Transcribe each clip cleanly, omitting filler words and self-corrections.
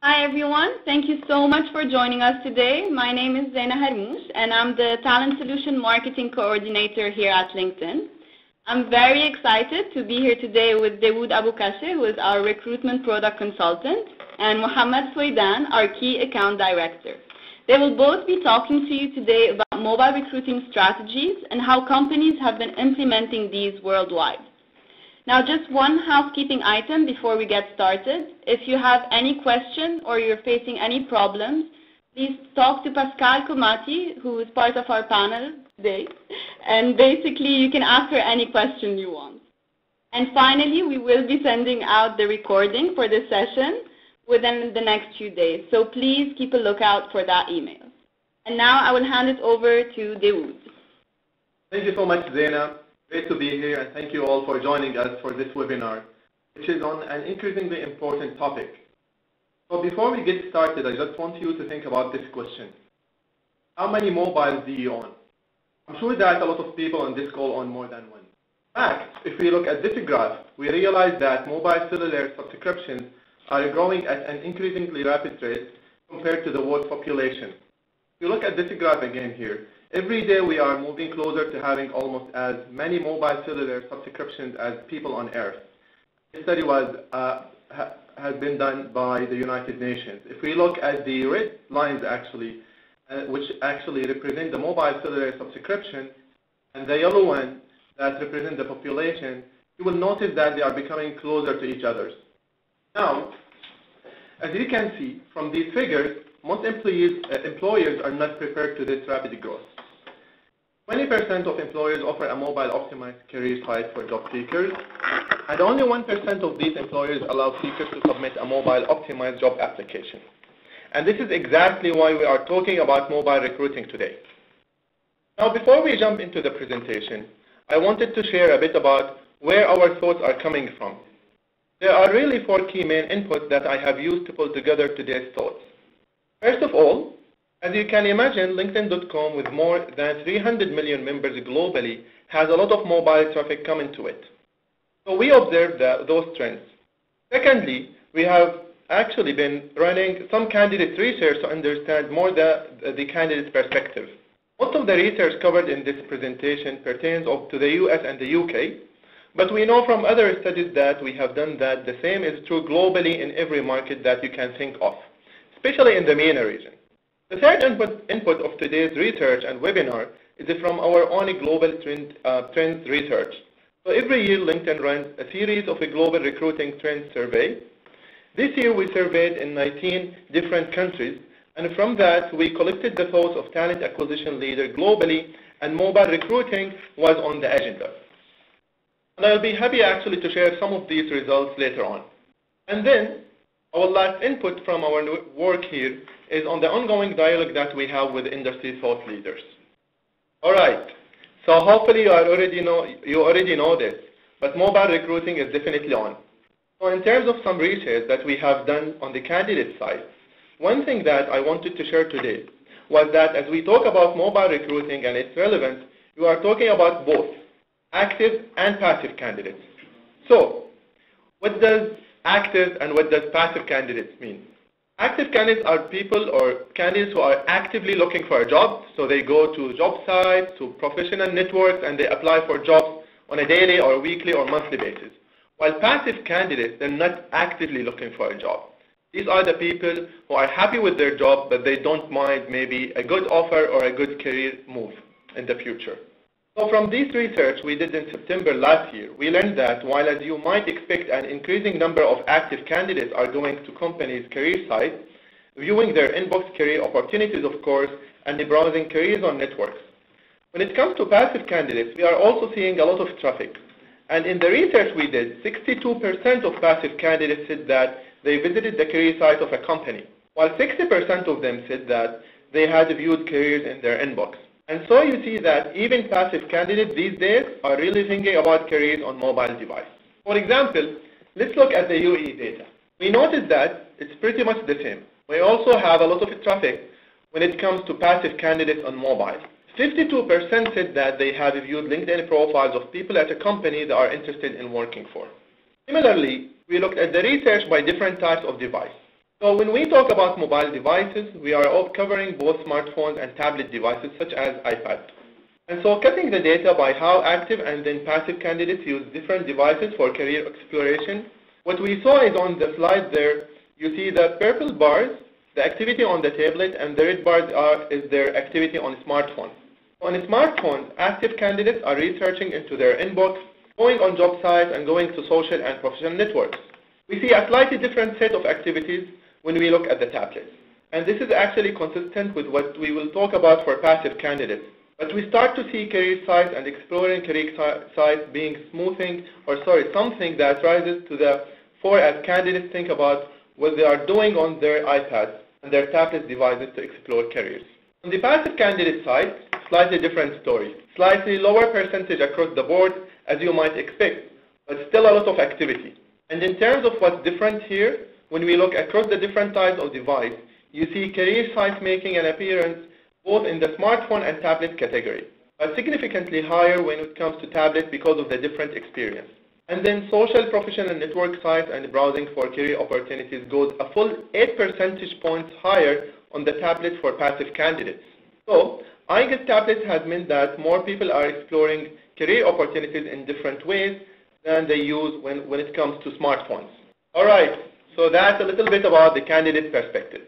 Hi everyone, thank you so much for joining us today. My name is Zeyna Harmoush and I'm the Talent Solution Marketing Coordinator here at LinkedIn. I'm very excited to be here today with Dawood Aboukache, who is our Recruitment Product Consultant, and Mohammed Soidan, our Key Account Director. They will both be talking to you today about mobile recruiting strategies and how companies have been implementing these worldwide. Now, just one housekeeping item before we get started. If you have any question or you're facing any problems, please talk to Pascal Komati, who is part of our panel today, and basically you can ask her any question you want. And finally, we will be sending out the recording for this session within the next few days, so please keep a lookout for that email. And now I will hand it over to Dawood. Thank you so much, Zeyna. Great to be here, and thank you all for joining us for this webinar, which is on an increasingly important topic. So before we get started, I just want you to think about this question. How many mobiles do you own? I'm sure that a lot of people on this call own more than one. In fact, if we look at this graph, we realize that mobile cellular subscriptions are growing at an increasingly rapid rate compared to the world population. If you look at this graph again here, every day we are moving closer to having almost as many mobile cellular subscriptions as people on Earth. This study has been done by the United Nations. If we look at the red lines which actually represent the mobile cellular subscription, and the yellow one that represent the population, you will notice that they are becoming closer to each other. Now, as you can see from these figures, most employers are not prepared to this rapid growth. 20% of employers offer a mobile-optimized career site for job seekers, and only 1% of these employers allow seekers to submit a mobile-optimized job application. And this is exactly why we are talking about mobile recruiting today. Now, before we jump into the presentation, I wanted to share a bit about where our thoughts are coming from. There are really 4 key main inputs that I have used to pull together today's thoughts. First of all, as you can imagine, LinkedIn.com, with more than 300 million members globally, has a lot of mobile traffic coming to it. So we observed those trends. Secondly, we have actually been running some candidate research to understand more the candidate's perspective. Most of the research covered in this presentation pertains to the US and the UK, but we know from other studies that we have done that the same is true globally in every market that you can think of, especially in the MENA region. The third input of today's research and webinar is from our own global trends research. So every year, LinkedIn runs a series of a global recruiting trends survey. This year, we surveyed in 19 different countries, and from that, we collected the thoughts of talent acquisition leaders globally, and mobile recruiting was on the agenda. And I'll be happy actually to share some of these results later on. And then, our last input from our work here is on the ongoing dialogue that we have with industry thought leaders. All right, so hopefully you already know this, but mobile recruiting is definitely on. So in terms of some research that we have done on the candidate side, one thing that I wanted to share today was that as we talk about mobile recruiting and its relevance, you are talking about both active and passive candidates. So what does active and what does passive candidates mean? Active candidates are people or candidates who are actively looking for a job, so they go to job sites, to professional networks, and they apply for jobs on a daily or weekly or monthly basis. While passive candidates, they're not actively looking for a job. These are the people who are happy with their job, but they don't mind maybe a good offer or a good career move in the future. So from this research we did in September last year, we learned that while as you might expect an increasing number of active candidates are going to companies' career sites, viewing their inbox career opportunities of course, and browsing careers on networks. When it comes to passive candidates, we are also seeing a lot of traffic. And in the research we did, 62% of passive candidates said that they visited the career site of a company, while 60% of them said that they had viewed careers in their inbox. And so you see that even passive candidates these days are really thinking about careers on mobile device. For example, let's look at the UAE data. We noticed that it's pretty much the same. We also have a lot of traffic when it comes to passive candidates on mobile. 52% said that they have viewed LinkedIn profiles of people at a company they are interested in working for. Similarly, we looked at the research by different types of device. So when we talk about mobile devices, we are all covering both smartphones and tablet devices such as iPad. And so cutting the data by how active and then passive candidates use different devices for career exploration, what we saw is on the slide there, you see the purple bars, the activity on the tablet, and the red bars is their activity on smartphone. On a smartphone, active candidates are researching into their inbox, going on job sites, and going to social and professional networks. We see a slightly different set of activities when we look at the tablets. And this is actually consistent with what we will talk about for passive candidates. But we start to see career sites and exploring career sites being something that rises to the fore as candidates think about what they are doing on their iPads and their tablet devices to explore careers. On the passive candidate side, slightly different story. Slightly lower percentage across the board, as you might expect, but still a lot of activity. And in terms of what's different here, when we look across the different types of device, you see career sites making an appearance both in the smartphone and tablet category, but significantly higher when it comes to tablet because of the different experience. And then social, professional network sites and browsing for career opportunities goes a full 8 percentage points higher on the tablet for passive candidates. So I guess tablets has meant that more people are exploring career opportunities in different ways than they use when it comes to smartphones. All right, so that's a little bit about the candidate perspective.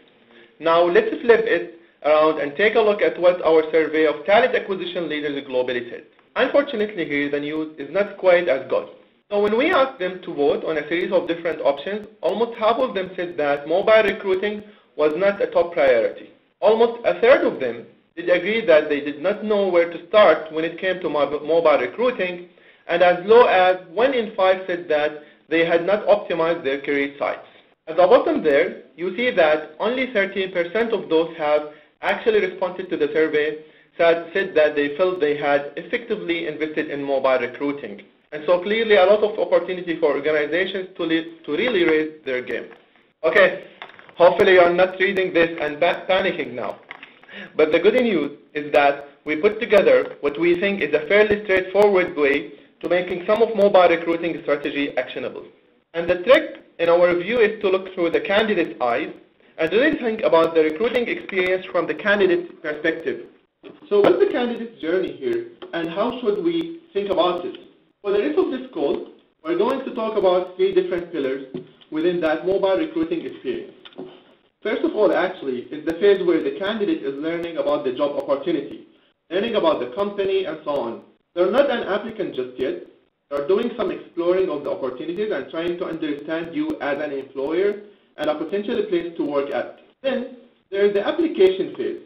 Now let's flip it around and take a look at what our survey of talent acquisition leaders globally said. Unfortunately here, the news is not quite as good. So when we asked them to vote on a series of different options, almost half of them said that mobile recruiting was not a top priority. Almost a third of them did agree that they did not know where to start when it came to mobile recruiting, and as low as 1 in 5 said that they had not optimized their career sites. At the bottom there, you see that only 13% of those have actually responded to the survey said that they felt they had effectively invested in mobile recruiting. And so clearly a lot of opportunity for organizations to really raise their game. Okay, hopefully you're not reading this and panicking now. But the good news is that we put together what we think is a fairly straightforward way to making some of mobile recruiting strategy actionable. And the trick in our view is to look through the candidate's eyes and really think about the recruiting experience from the candidate's perspective. So what's the candidate's journey here, and how should we think about it? For the rest of this call, we're going to talk about 3 different pillars within that mobile recruiting experience. First of all, actually, is the phase where the candidate is learning about the job opportunity, learning about the company, and so on. They're not an applicant just yet. They're doing some exploring of the opportunities and trying to understand you as an employer and a potential place to work at. Then there is the application phase,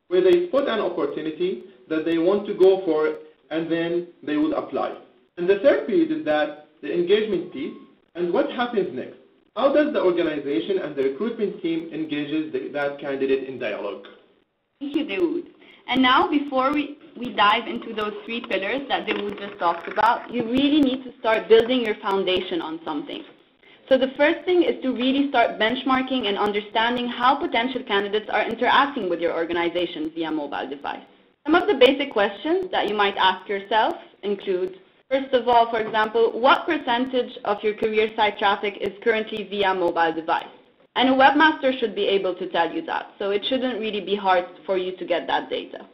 where they spot an opportunity that they want to go for, and then they will apply. And the third piece is that the engagement piece, and what happens next. How does the organization and the recruitment team engages that candidate in dialogue? Thank you, Dawood. And now, before we dive into those 3 pillars that Dawood just talked about, you really need to start building your foundation on something. So the first thing is to really start benchmarking and understanding how potential candidates are interacting with your organization via mobile device. Some of the basic questions that you might ask yourself include, first of all, for example, what percentage of your career site traffic is currently via mobile device? And a webmaster should be able to tell you that, so it shouldn't really be hard for you to get that data.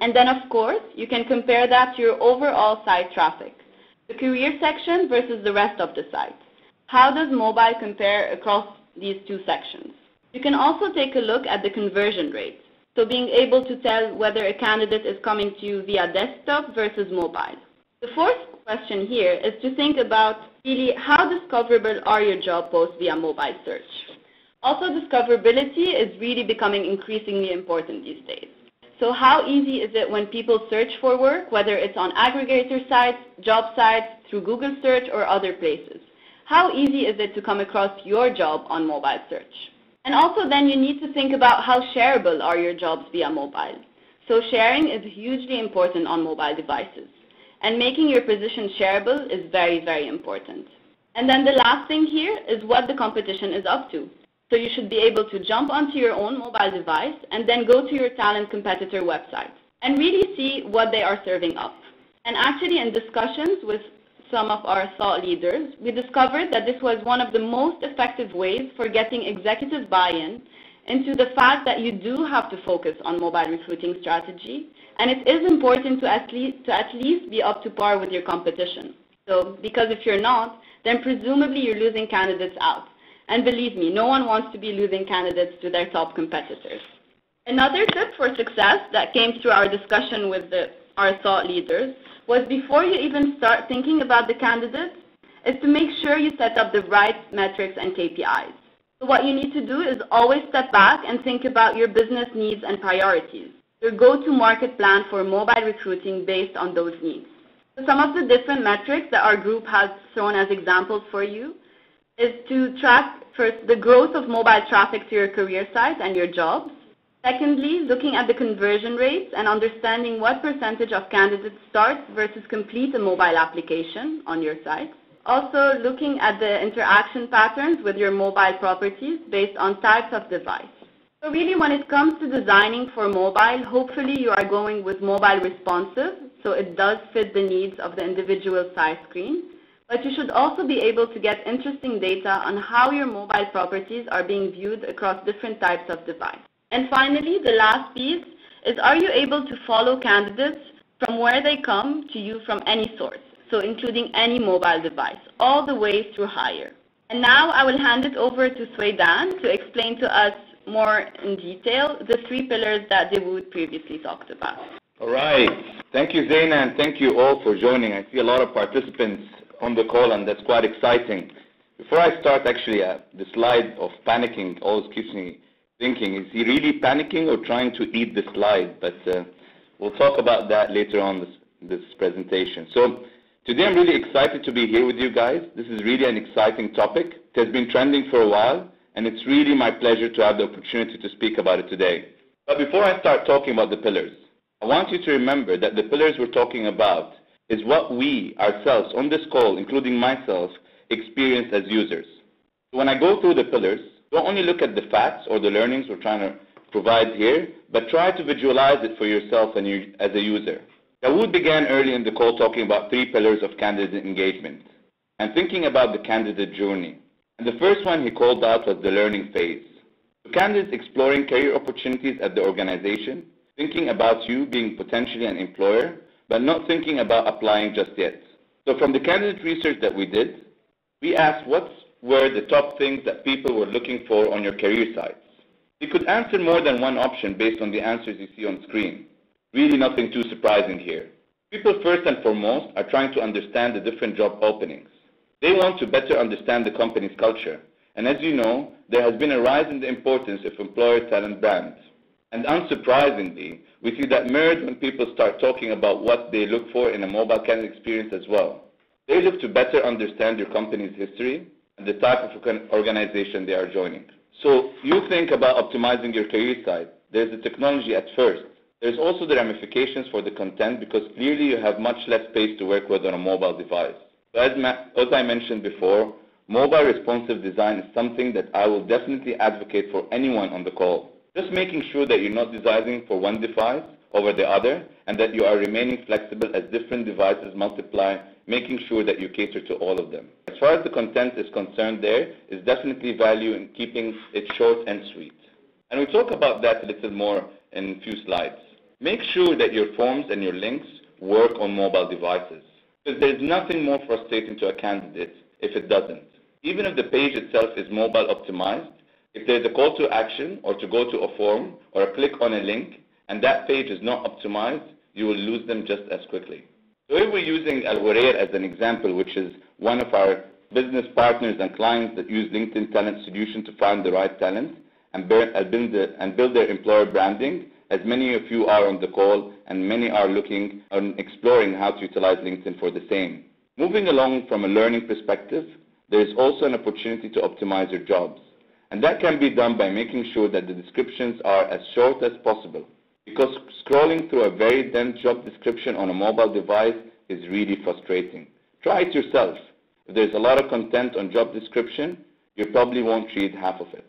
And then, of course, you can compare that to your overall site traffic, the career section versus the rest of the site. How does mobile compare across these 2 sections? You can also take a look at the conversion rate, so being able to tell whether a candidate is coming to you via desktop versus mobile. The fourth question here is to think about really how discoverable are your job posts via mobile search. Also, discoverability is really becoming increasingly important these days. So how easy is it when people search for work, whether it's on aggregator sites, job sites, through Google search or other places? How easy is it to come across your job on mobile search? And also then you need to think about how shareable are your jobs via mobile. So sharing is hugely important on mobile devices. And making your position shareable is very, very important. And then the last thing here is what the competition is up to. So you should be able to jump onto your own mobile device and then go to your talent competitor website and really see what they are serving up. And actually in discussions with some of our thought leaders, we discovered that this was one of the most effective ways for getting executive buy-in into the fact that you do have to focus on mobile recruiting strategy, and it is important to at least be up to par with your competition. So, because if you're not, then presumably you're losing candidates out. And believe me, no one wants to be losing candidates to their top competitors. Another tip for success that came through our discussion with our thought leaders was before you even start thinking about the candidates, is to make sure you set up the right metrics and KPIs. So what you need to do is always step back and think about your business needs and priorities, your go-to-market plan for mobile recruiting based on those needs. So some of the different metrics that our group has thrown as examples for you is to track first the growth of mobile traffic to your career site and your jobs. Secondly, looking at the conversion rates and understanding what percentage of candidates start versus complete a mobile application on your site. Also, looking at the interaction patterns with your mobile properties based on types of device. So really, when it comes to designing for mobile, hopefully you are going with mobile responsive, so it does fit the needs of the individual size screen. But you should also be able to get interesting data on how your mobile properties are being viewed across different types of device. And finally, the last piece is, are you able to follow candidates from where they come to you from any source, so including any mobile device, all the way through hire. And now I will hand it over to Swaydan to explain to us more in detail the 3 pillars that Dawood previously talked about. All right. Thank you, Zaina, and thank you all for joining. I see a lot of participants on the call, and that's quite exciting. Before I start, actually, the slide of panicking always keeps me thinking, is he really panicking or trying to eat the slide? But we'll talk about that later on this presentation. So today I'm really excited to be here with you guys. This is really an exciting topic. It has been trending for a while, and it's really my pleasure to have the opportunity to speak about it today. But before I start talking about the pillars, I want you to remember that the pillars we're talking about is what we ourselves on this call, including myself, experience as users. When I go through the pillars, don't only look at the facts or the learnings we're trying to provide here, but try to visualize it for yourself and you as a user. Dawood began early in the call talking about 3 pillars of candidate engagement and thinking about the candidate journey. And the first one he called out was the learning phase. So candidates exploring career opportunities at the organization, thinking about you being potentially an employer, but not thinking about applying just yet. So from the candidate research that we did, we asked what were the top things that people were looking for on your career sites. You could answer more than one option based on the answers you see on screen. Really nothing too surprising here. People first and foremost are trying to understand the different job openings. They want to better understand the company's culture. And as you know, there has been a rise in the importance of employer talent brands. And unsurprisingly, we see that mirrored when people start talking about what they look for in a mobile candidate experience as well. They look to better understand your company's history and the type of organization they are joining. So you think about optimizing your career site. There's the technology at first. There's also the ramifications for the content, because clearly you have much less space to work with on a mobile device. So as I mentioned before, mobile responsive design is something that I will definitely advocate for anyone on the call. Just making sure that you're not designing for one device over the other, and that you are remaining flexible as different devices multiply, making sure that you cater to all of them. As far as the content is concerned, there is definitely value in keeping it short and sweet. And we'll talk about that a little more in a few slides. Make sure that your forms and your links work on mobile devices, because there's nothing more frustrating to a candidate if it doesn't. Even if the page itself is mobile optimized, if there's a call to action or to go to a form or a click on a link and that page is not optimized, you will lose them just as quickly. So if we're using Al Wareer as an example, which is one of our business partners and clients that use LinkedIn Talent Solution to find the right talent and build their employer branding, as many of you are on the call and many are looking and exploring how to utilize LinkedIn for the same. Moving along from a learning perspective, there is also an opportunity to optimize your jobs. And that can be done by making sure that the descriptions are as short as possible, because scrolling through a very dense job description on a mobile device is really frustrating. Try it yourself. If there's a lot of content on job description, you probably won't read half of it.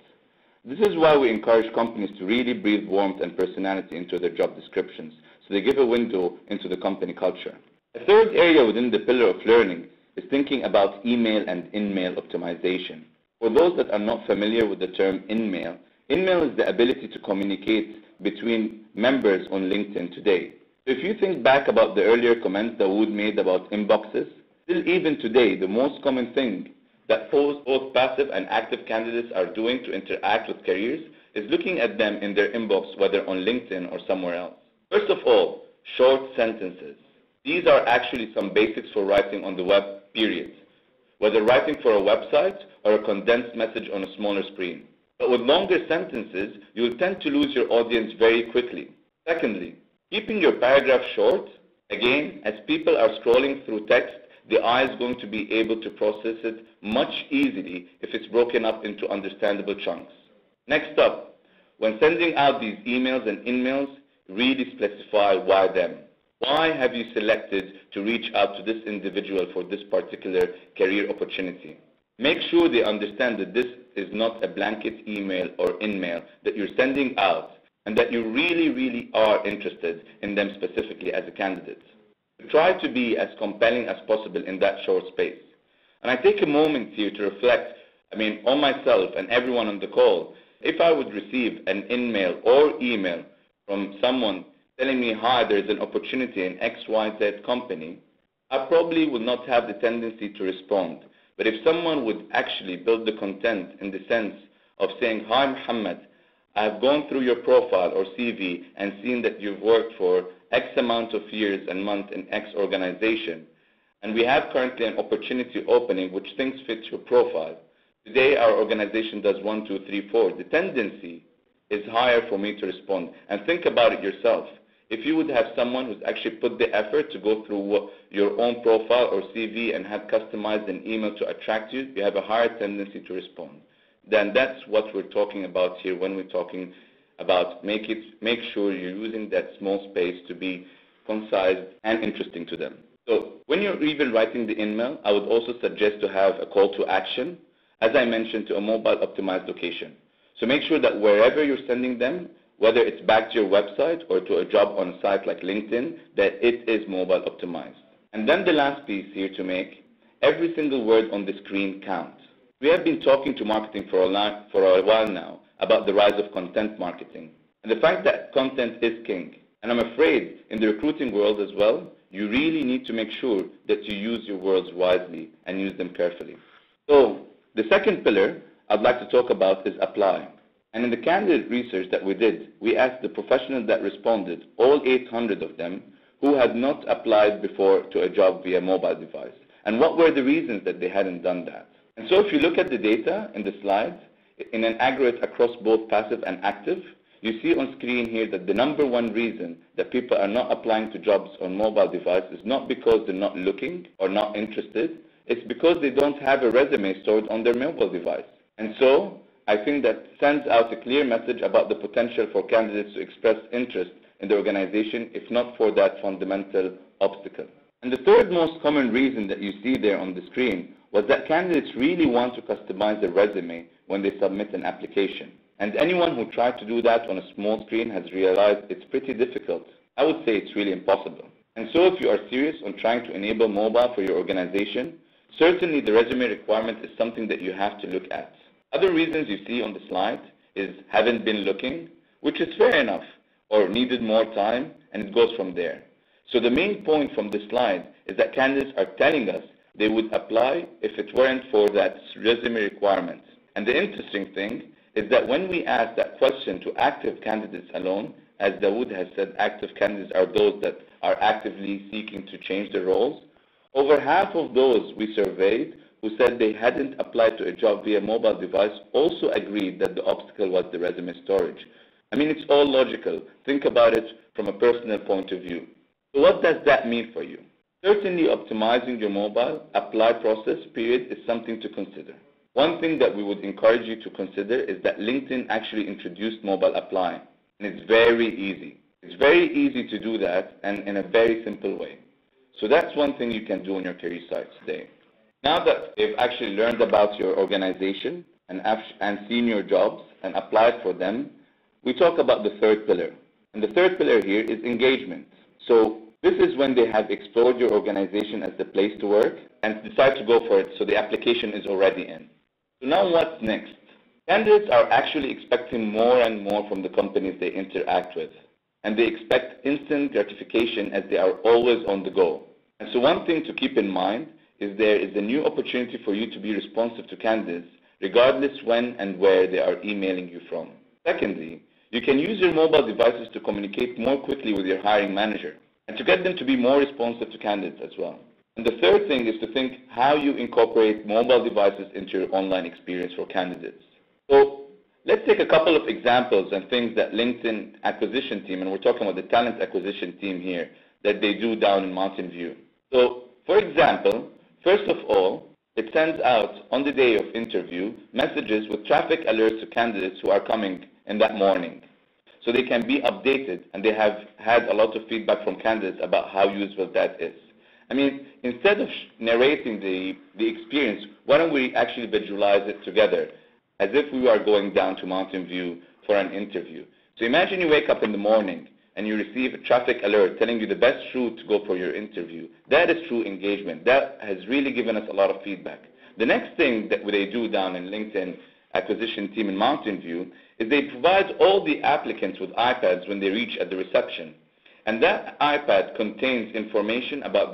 This is why we encourage companies to really breathe warmth and personality into their job descriptions, so they give a window into the company culture. A third area within the pillar of learning is thinking about email and in-mail optimization. For those that are not familiar with the term in-mail, in-mail is the ability to communicate between members on LinkedIn today. So if you think back about the earlier comments that Wood made about inboxes, still even today, the most common thing that both passive and active candidates are doing to interact with careers is looking at them in their inbox, whether on LinkedIn or somewhere else. First of all, short sentences. These are actually some basics for writing on the web, period. Whether writing for a website or a condensed message on a smaller screen. But with longer sentences, you'll tend to lose your audience very quickly. Secondly, keeping your paragraph short. Again, as people are scrolling through text, the eye is going to be able to process it much easily if it's broken up into understandable chunks. Next up, when sending out these emails and in-mails, really specify why them. Why have you selected to reach out to this individual for this particular career opportunity? Make sure they understand that this is not a blanket email or in-mail that you're sending out and that you really are interested in them specifically as a candidate. Try to be as compelling as possible in that short space. And I take a moment here to reflect, on myself and everyone on the call. If I would receive an in-mail or email from someone telling me, hi, there's an opportunity in XYZ company, I probably would not have the tendency to respond. But if someone would actually build the content in the sense of saying, hi, Muhammad, I've gone through your profile or CV and seen that you've worked for X amount of years and months in X organization, and we have currently an opportunity opening which things fit your profile. Today our organization does 1, 2, 3, 4. The tendency is higher for me to respond. And think about it yourself. If you would have someone who's actually put the effort to go through your own profile or CV and have customized an email to attract you, you have a higher tendency to respond. Then that's what we're talking about here when we're talking about make sure you're using that small space to be concise and interesting to them. So when you're even writing the email, I would also suggest to have a call to action, as I mentioned, to a mobile optimized location. So make sure that wherever you're sending them, whether it's back to your website or to a job on a site like LinkedIn, that it is mobile optimized. And then the last piece here to make, every single word on the screen counts. We have been talking to marketing for a while now about the rise of content marketing and the fact that content is king. And I'm afraid in the recruiting world as well, you really need to make sure that you use your words wisely and use them carefully. So the second pillar I'd like to talk about is apply. And in the candidate research that we did, we asked the professionals that responded, all 800 of them, who had not applied before to a job via mobile device. And what were the reasons that they hadn't done that? And so if you look at the data in the slides, in an aggregate across both passive and active, you see on screen here that the number one reason that people are not applying to jobs on mobile device is not because they're not looking or not interested, it's because they don't have a resume stored on their mobile device. And so I think that sends out a clear message about the potential for candidates to express interest in the organization, if not for that fundamental obstacle. And the third most common reason that you see there on the screen was that candidates really want to customize their resume when they submit an application. And anyone who tried to do that on a small screen has realized it's pretty difficult. I would say it's really impossible. And so if you are serious on trying to enable mobile for your organization, certainly the resume requirement is something that you have to look at. Other reasons you see on the slide is haven't been looking, which is fair enough, or needed more time, and it goes from there. So the main point from this slide is that candidates are telling us they would apply if it weren't for that resume requirement. And the interesting thing is that when we ask that question to active candidates alone, as Dawood has said, active candidates are those that are actively seeking to change their roles, over half of those we surveyed who said they hadn't applied to a job via mobile device also agreed that the obstacle was the resume storage. It's all logical. Think about it from a personal point of view. So what does that mean for you? Certainly optimizing your mobile apply process period is something to consider. One thing that we would encourage you to consider is that LinkedIn actually introduced mobile apply, and it's very easy. It's very easy to do that and in a very simple way. So that's one thing you can do on your career site today. Now that you've actually learned about your organization and seen your jobs and applied for them, we talk about the third pillar. And the third pillar here is engagement. So This is when they have explored your organization as the place to work and decide to go for it, so the application is already in. So now what's next? Candidates are actually expecting more and more from the companies they interact with, and they expect instant gratification as they are always on the go. And so one thing to keep in mind is there is a new opportunity for you to be responsive to candidates regardless when and where they are emailing you from. Secondly, you can use your mobile devices to communicate more quickly with your hiring manager and to get them to be more responsive to candidates as well. And the third thing is to think how you incorporate mobile devices into your online experience for candidates. So let's take a couple of examples and things that LinkedIn acquisition team, and we're talking about the talent acquisition team here, that they do down in Mountain View. So for example, first of all, it sends out on the day of interview messages with traffic alerts to candidates who are coming in that morning, so they can be updated, and they have had a lot of feedback from candidates about how useful that is. I mean, instead of narrating the experience, why don't we actually visualize it together as if we are going down to Mountain View for an interview. So imagine you wake up in the morning and you receive a traffic alert telling you the best route to go for your interview. That is true engagement. That has really given us a lot of feedback. The next thing that they do down in LinkedIn acquisition team in Mountain View is they provide all the applicants with iPads when they reach at the reception. And that iPad contains information about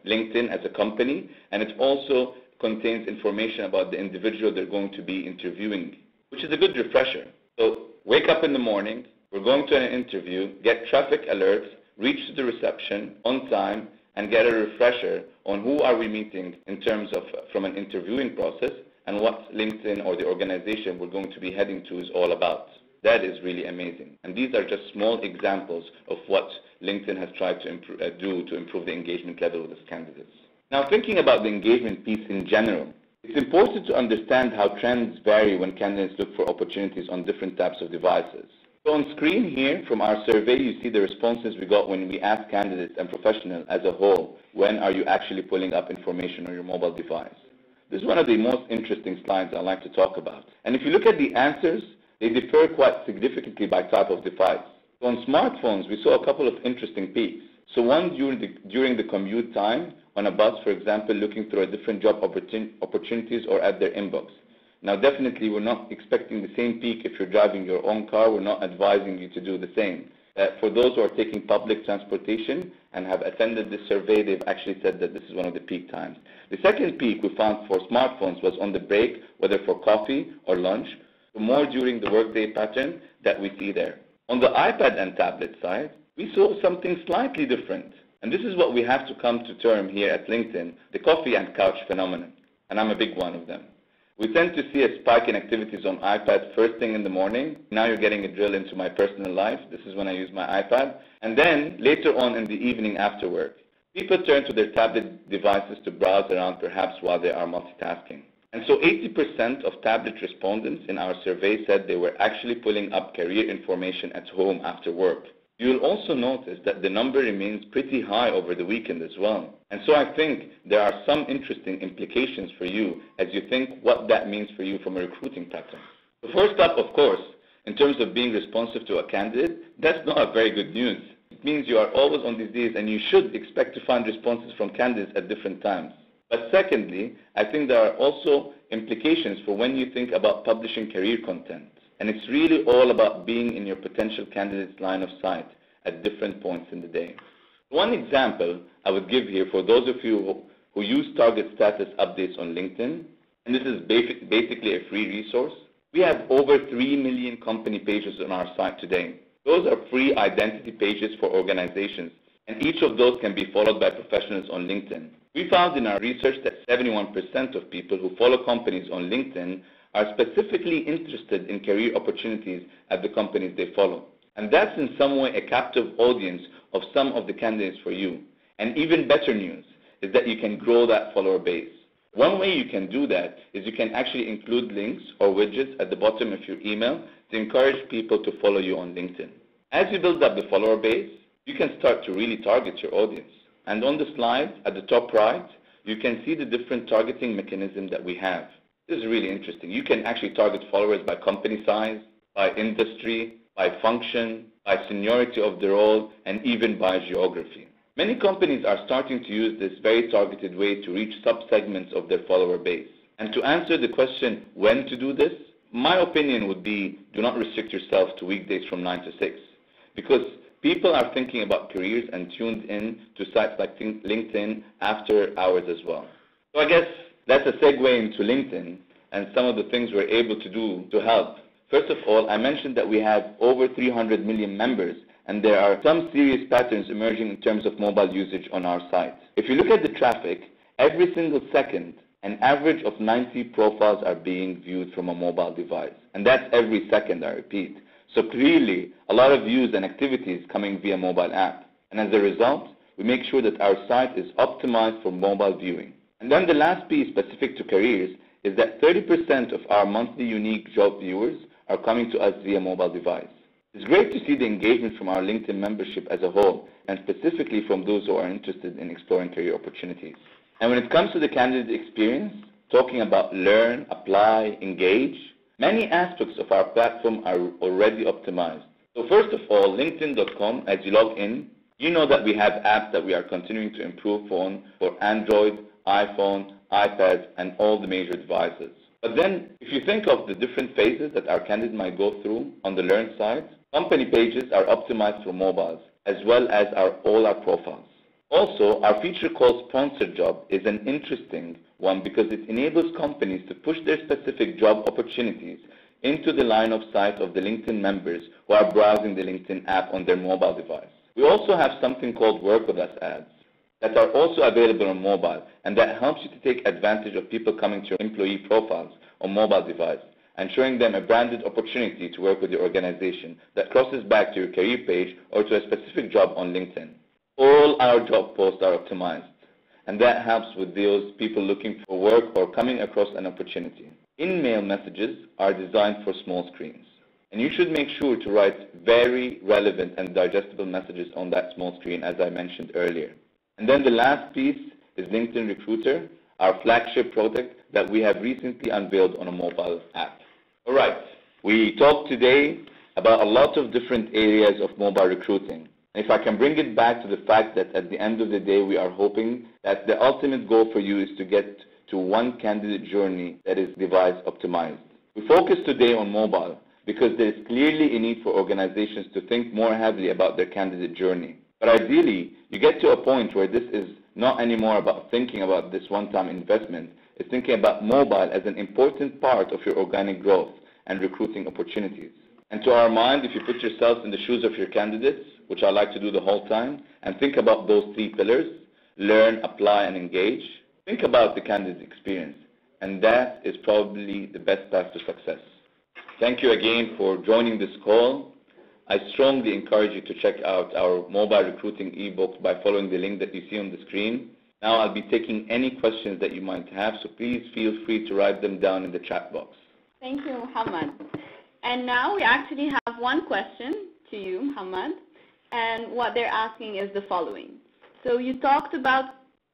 LinkedIn as a company, and it also contains information about the individual they're going to be interviewing, which is a good refresher. So wake up in the morning, we're going to an interview, get traffic alerts, reach to the reception on time, and get a refresher on who are we meeting in terms of from an interviewing process and what LinkedIn or the organization we're going to be heading to is all about. That is really amazing. And these are just small examples of what LinkedIn has tried to do to improve the engagement level with its candidates. Now, thinking about the engagement piece in general, it's important to understand how trends vary when candidates look for opportunities on different types of devices. So on screen here, from our survey, you see the responses we got when we asked candidates and professionals as a whole, when are you actually pulling up information on your mobile device? This is one of the most interesting slides I like to talk about. And if you look at the answers, they differ quite significantly by type of device. So on smartphones, we saw a couple of interesting peaks. So one during the commute time, on a bus, for example, looking through a different job opportunities or at their inbox. Now, definitely, we're not expecting the same peak if you're driving your own car. We're not advising you to do the same. For those who are taking public transportation and have attended this survey, they've actually said that this is one of the peak times. The second peak we found for smartphones was on the break, whether for coffee or lunch, more during the workday pattern that we see there. On the iPad and tablet side, we saw something slightly different. And this is what we have to come to term here at LinkedIn, the coffee and couch phenomenon. And I'm a big one of them. We tend to see a spike in activities on iPad first thing in the morning. Now you're getting a drill into my personal life. This is when I use my iPad. And then later on in the evening after work, people turn to their tablet devices to browse around perhaps while they are multitasking. And so 80% of tablet respondents in our survey said they were actually pulling up career information at home after work. You'll also notice that the number remains pretty high over the weekend as well. And so I think there are some interesting implications for you as you think what that means for you from a recruiting pattern. The first up, of course, in terms of being responsive to a candidate, that's not very good news. It means you are always on these days and you should expect to find responses from candidates at different times. But secondly, I think there are also implications for when you think about publishing career content. And it's really all about being in your potential candidate's line of sight at different points in the day. One example I would give here for those of you who use target status updates on LinkedIn, and this is basically a free resource, we have over 3 million company pages on our site today. Those are free identity pages for organizations, and each of those can be followed by professionals on LinkedIn. We found in our research that 71% of people who follow companies on LinkedIn are specifically interested in career opportunities at the companies they follow. And that's in some way a captive audience of some of the candidates for you. And even better news is that you can grow that follower base. One way you can do that is you can actually include links or widgets at the bottom of your email to encourage people to follow you on LinkedIn. As you build up the follower base, you can start to really target your audience. And on the slide at the top right, you can see the different targeting mechanisms that we have. This is really interesting. You can actually target followers by company size, by industry, by function, by seniority of the role, and even by geography. Many companies are starting to use this very targeted way to reach sub-segments of their follower base. And to answer the question when to do this, my opinion would be do not restrict yourself to weekdays from 9 to 6, because people are thinking about careers and tuned in to sites like LinkedIn after hours as well. So I guess that's a segue into LinkedIn and some of the things we're able to do to help. First of all, I mentioned that we have over 300 million members, and there are some serious patterns emerging in terms of mobile usage on our site. If you look at the traffic, every single second, an average of 90 profiles are being viewed from a mobile device. And that's every second, I repeat. So clearly, a lot of views and activities coming via mobile app. And as a result, we make sure that our site is optimized for mobile viewing. And then the last piece specific to careers is that 30% of our monthly unique job viewers are coming to us via mobile device. It's great to see the engagement from our LinkedIn membership as a whole, and specifically from those who are interested in exploring career opportunities. And when it comes to the candidate experience, talking about learn, apply, engage, many aspects of our platform are already optimized. So first of all, LinkedIn.com, as you log in, you know that we have apps that we are continuing to improve on for Android, iPhone, iPad, and all the major devices. But then, if you think of the different phases that our candidate might go through on the Learn side, company pages are optimized for mobiles, as well as all our profiles. Also, our feature called Sponsored Job is an interesting one because it enables companies to push their specific job opportunities into the line of sight of the LinkedIn members who are browsing the LinkedIn app on their mobile device. We also have something called Work With Us ads that are also available on mobile, and that helps you to take advantage of people coming to your employee profiles on mobile device and showing them a branded opportunity to work with your organization that crosses back to your career page or to a specific job on LinkedIn. All our job posts are optimized, and that helps with those people looking for work or coming across an opportunity. In-mail messages are designed for small screens, and you should make sure to write very relevant and digestible messages on that small screen, as I mentioned earlier. And then the last piece is LinkedIn Recruiter, our flagship product that we have recently unveiled on a mobile app. All right, we talked today about a lot of different areas of mobile recruiting. If I can bring it back to the fact that at the end of the day, we are hoping that the ultimate goal for you is to get to one candidate journey that is device optimized. We focus today on mobile because there is clearly a need for organizations to think more heavily about their candidate journey. But ideally, you get to a point where this is not anymore about thinking about this one-time investment. It's thinking about mobile as an important part of your organic growth and recruiting opportunities. And to our mind, if you put yourself in the shoes of your candidates, which I like to do the whole time, and think about those three pillars, learn, apply, and engage, think about the candidate experience. And that is probably the best path to success. Thank you again for joining this call. I strongly encourage you to check out our mobile recruiting ebook by following the link that you see on the screen. Now I'll be taking any questions that you might have, so please feel free to write them down in the chat box. Thank you, Muhammad. And now we actually have one question to you, Muhammad, and what they're asking is the following. So you talked about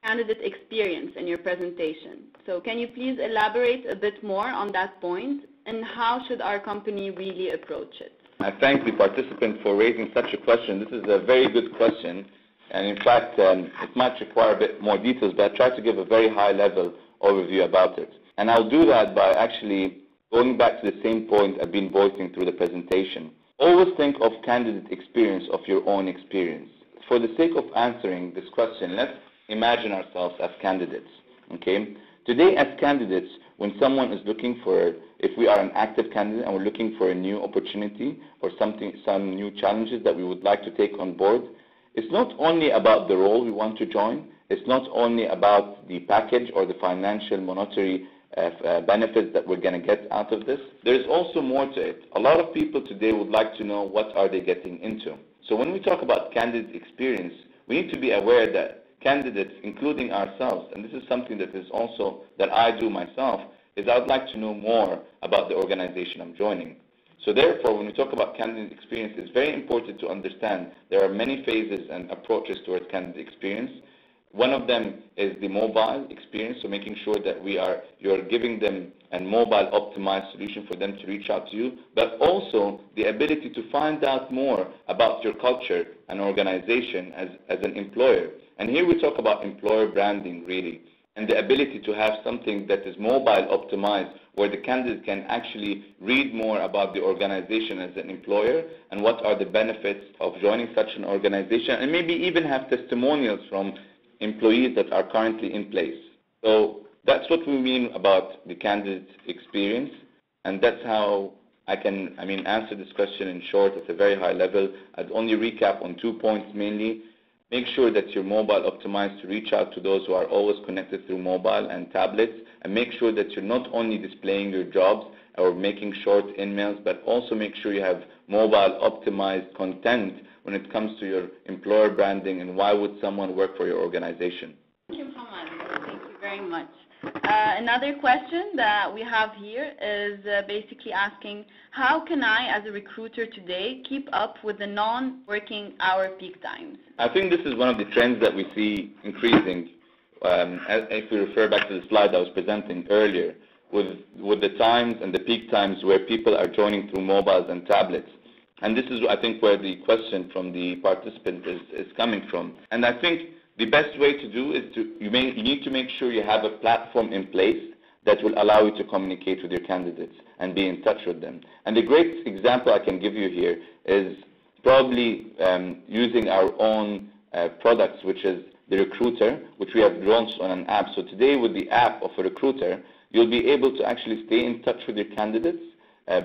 candidate experience in your presentation. So can you please elaborate a bit more on that point, and how should our company really approach it? I thank the participant for raising such a question. This is a very good question, and in fact, it might require a bit more details, but I try to give a very high-level overview about it. And I'll do that by actually going back to the same point I've been voicing through the presentation. Always think of candidate experience of your own experience. For the sake of answering this question, let's imagine ourselves as candidates, okay? Today, as candidates, when someone is looking for, if we are an active candidate and we're looking for a new opportunity or some new challenges that we would like to take on board, it's not only about the role we want to join, it's not only about the package or the financial monetary benefits that we're going to get out of this. There's also more to it. A lot of people today would like to know what are they getting into. So when we talk about candidate experience, we need to be aware that candidates, including ourselves, and this is something that is also that I do myself, is I'd like to know more about the organization I'm joining. So therefore, when we talk about candidate experience, it's very important to understand there are many phases and approaches towards candidate experience. One of them is the mobile experience, so making sure that you're giving them and mobile optimized solution for them to reach out to you, but also the ability to find out more about your culture and organization as an employer. And here we talk about employer branding, really, and the ability to have something that is mobile optimized, where the candidate can actually read more about the organization as an employer and what are the benefits of joining such an organization, and maybe even have testimonials from employees that are currently in place. So that's what we mean about the candidate experience, and that's how I can answer this question in short at a very high level. I'd only recap on 2 points mainly. Make sure that you're mobile optimized to reach out to those who are always connected through mobile and tablets, and make sure that you're not only displaying your jobs or making short emails, but also make sure you have mobile optimized content when it comes to your employer branding and why would someone work for your organization. Thank you, Muhammad. Thank you very much. Another question that we have here is basically asking, how can I, as a recruiter today, keep up with the non-working hour peak times? I think this is one of the trends that we see increasing. If we refer back to the slide I was presenting earlier, with the times and the peak times where people are joining through mobiles and tablets. And this is, I think, where the question from the participant is coming from. And I think the best way to do is you need to make sure you have a platform in place that will allow you to communicate with your candidates and be in touch with them. And a great example I can give you here is probably using our own products, which is the Recruiter, which we have launched on an app. So today with the app of a Recruiter, you'll be able to actually stay in touch with your candidates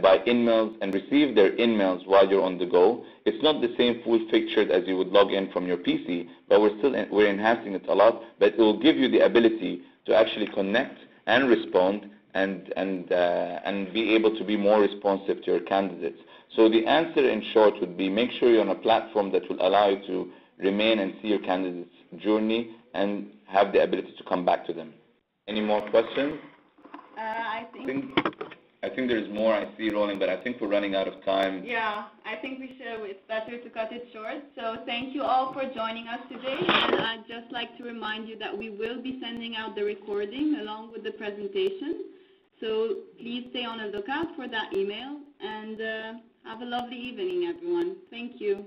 by emails and receive their emails while you're on the go. It's not the same full-featured as you would log in from your PC, but we're enhancing it a lot. But it will give you the ability to actually connect and respond and be able to be more responsive to your candidates. So the answer in short would be make sure you're on a platform that will allow you to remain and see your candidates' journey and have the ability to come back to them. Any more questions? I think there's more I see rolling, but I think we're running out of time. Yeah, I think it's better to cut it short. So thank you all for joining us today. And I'd just like to remind you that we will be sending out the recording along with the presentation. So please stay on the lookout for that email, and have a lovely evening, everyone. Thank you.